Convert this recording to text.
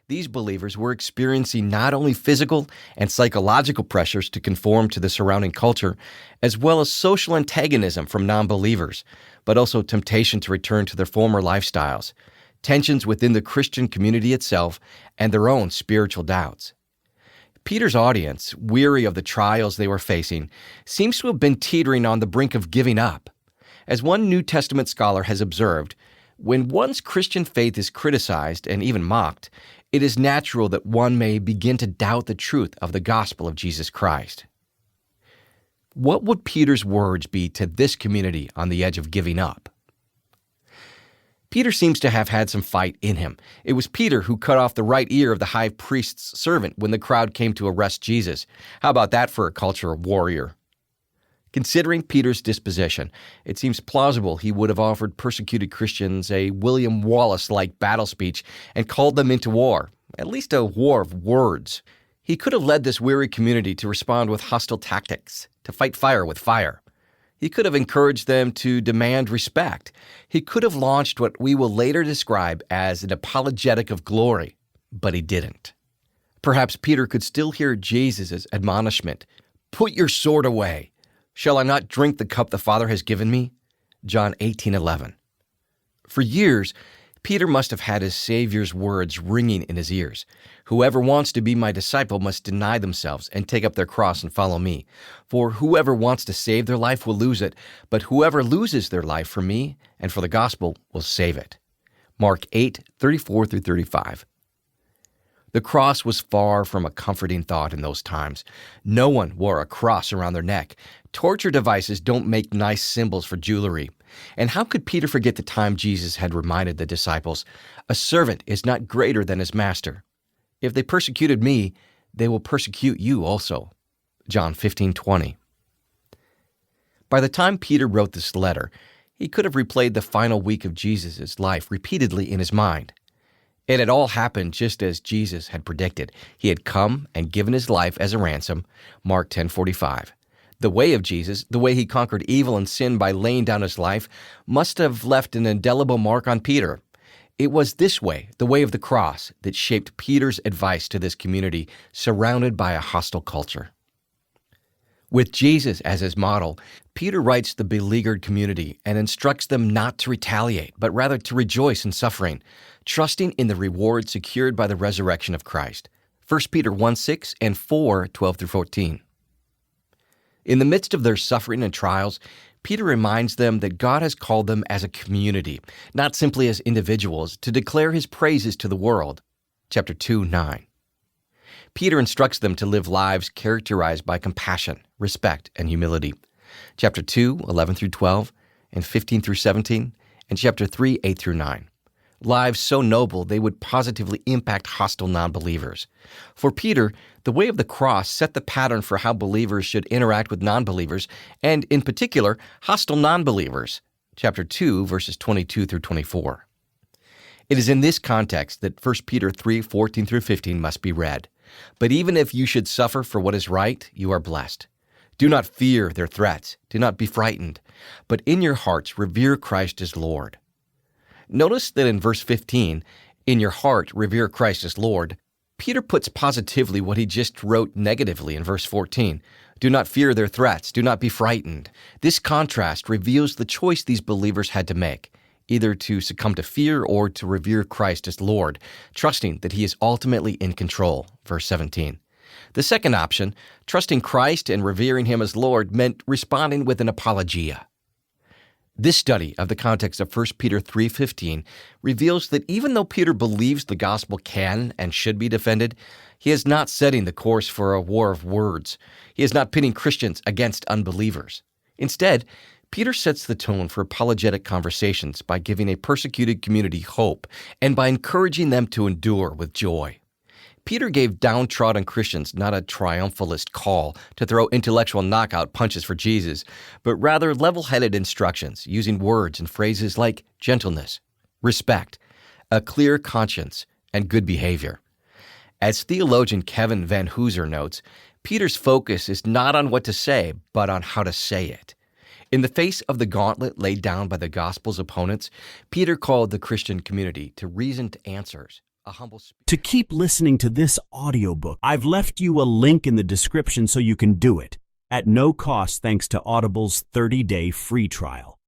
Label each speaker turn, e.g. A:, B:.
A: These believers were experiencing not only physical and psychological pressures to conform to the surrounding culture, as well as social antagonism from non-believers, but also temptation to return to their former lifestyles, tensions within the Christian community itself, and their own spiritual doubts. Peter's audience, weary of the trials they were facing, seems to have been teetering on the brink of giving up. As one New Testament scholar has observed, when one's Christian faith is criticized and even mocked, it is natural that one may begin to doubt the truth of the gospel of Jesus Christ. What would Peter's words be to this community on the edge of giving up? Peter seems to have had some fight in him. It was Peter who cut off the right ear of the high priest's servant when the crowd came to arrest Jesus. How about that for a cultural warrior? Considering Peter's disposition, it seems plausible he would have offered persecuted Christians a William Wallace-like battle speech and called them into war, at least a war of words. He could have led this weary community to respond with hostile tactics, to fight fire with fire. He could have encouraged them to demand respect. He could have launched what we will later describe as an apologetic of glory, but he didn't. Perhaps Peter could still hear Jesus' admonishment, "Put your sword away. Shall I not drink the cup the Father has given me?" John 18:11. For years, Peter must have had his Savior's words ringing in his ears. "Whoever wants to be my disciple must deny themselves and take up their cross and follow me. For whoever wants to save their life will lose it, but whoever loses their life for me and for the gospel will save it." Mark 8:34-35. The cross was far from a comforting thought in those times. No one wore a cross around their neck. Torture devices don't make nice symbols for jewelry. And how could Peter forget the time Jesus had reminded the disciples, "A servant is not greater than his master. If they persecuted me, they will persecute you also." John 15:20. By the time Peter wrote this letter, he could have replayed the final week of Jesus' life repeatedly in his mind. It had all happened just as Jesus had predicted. He had come and given his life as a ransom, Mark 10:45. The way of Jesus, the way he conquered evil and sin by laying down his life, must have left an indelible mark on Peter. It was this way, the way of the cross, that shaped Peter's advice to this community surrounded by a hostile culture. With Jesus as his model, Peter writes the beleaguered community and instructs them not to retaliate, but rather to rejoice in suffering, trusting in the reward secured by the resurrection of Christ. 1 Peter 1:6 and 4:12-14. In the midst of their suffering and trials, Peter reminds them that God has called them as a community, not simply as individuals, to declare his praises to the world. Chapter 2:9. Peter instructs them to live lives characterized by compassion, respect, and humility. Chapter 2:11-12 and 15-17, and chapter 3:8-9. Lives so noble they would positively impact hostile non-believers. For Peter, the way of the cross set the pattern for how believers should interact with non-believers, and in particular, hostile non-believers. Chapter 2, verses 22-24. It is in this context that 1 Peter 3:14-15 must be read. "But even if you should suffer for what is right, you are blessed. Do not fear their threats. Do not be frightened. But in your hearts revere Christ as Lord." Notice that in verse 15, "In your heart revere Christ as Lord," Peter puts positively what he just wrote negatively in verse 14. "Do not fear their threats. Do not be frightened." This contrast reveals the choice these believers had to make, either to succumb to fear or to revere Christ as Lord, trusting that he is ultimately in control. Verse 17. The second option, trusting Christ and revering him as Lord, meant responding with an apologia. This study of the context of 1 Peter 3:15 reveals that even though Peter believes the gospel can and should be defended, he is not setting the course for a war of words. He is not pitting Christians against unbelievers. Instead, Peter sets the tone for apologetic conversations by giving a persecuted community hope and by encouraging them to endure with joy. Peter gave downtrodden Christians not a triumphalist call to throw intellectual knockout punches for Jesus, but rather level-headed instructions using words and phrases like gentleness, respect, a clear conscience, and good behavior. As theologian Kevin Van Hooser notes, Peter's focus is not on what to say, but on how to say it. In the face of the gauntlet laid down by the gospel's opponents, Peter called the Christian community to reasoned answers, a humble spirit.
B: To keep listening to this audiobook, I've left you a link in the description so you can do it at no cost thanks to Audible's 30-day free trial.